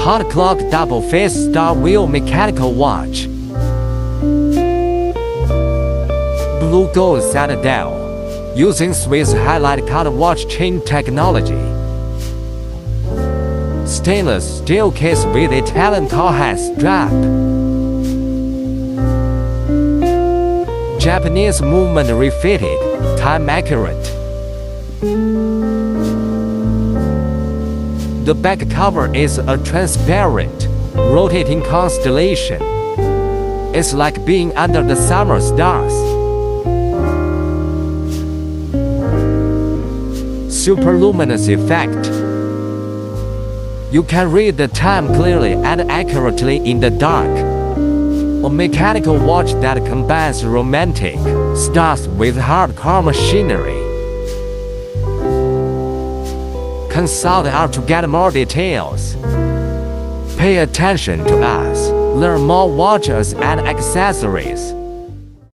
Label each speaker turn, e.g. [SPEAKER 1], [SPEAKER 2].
[SPEAKER 1] Hot clock double-face star wheel mechanical watch. Blue gold citadel, using Swiss highlight cut watch chain technology. Stainless steel case with Italian cowhide strap. Japanese movement refitted, time accurate. The back cover is a transparent, rotating constellation. It's like being under the summer stars. Super luminous effect. You can read the time clearly and accurately in the dark. A mechanical watch that combines romantic stars with hardcore machinery. Consult us to get more details. Pay attention to us. Learn more watches and accessories.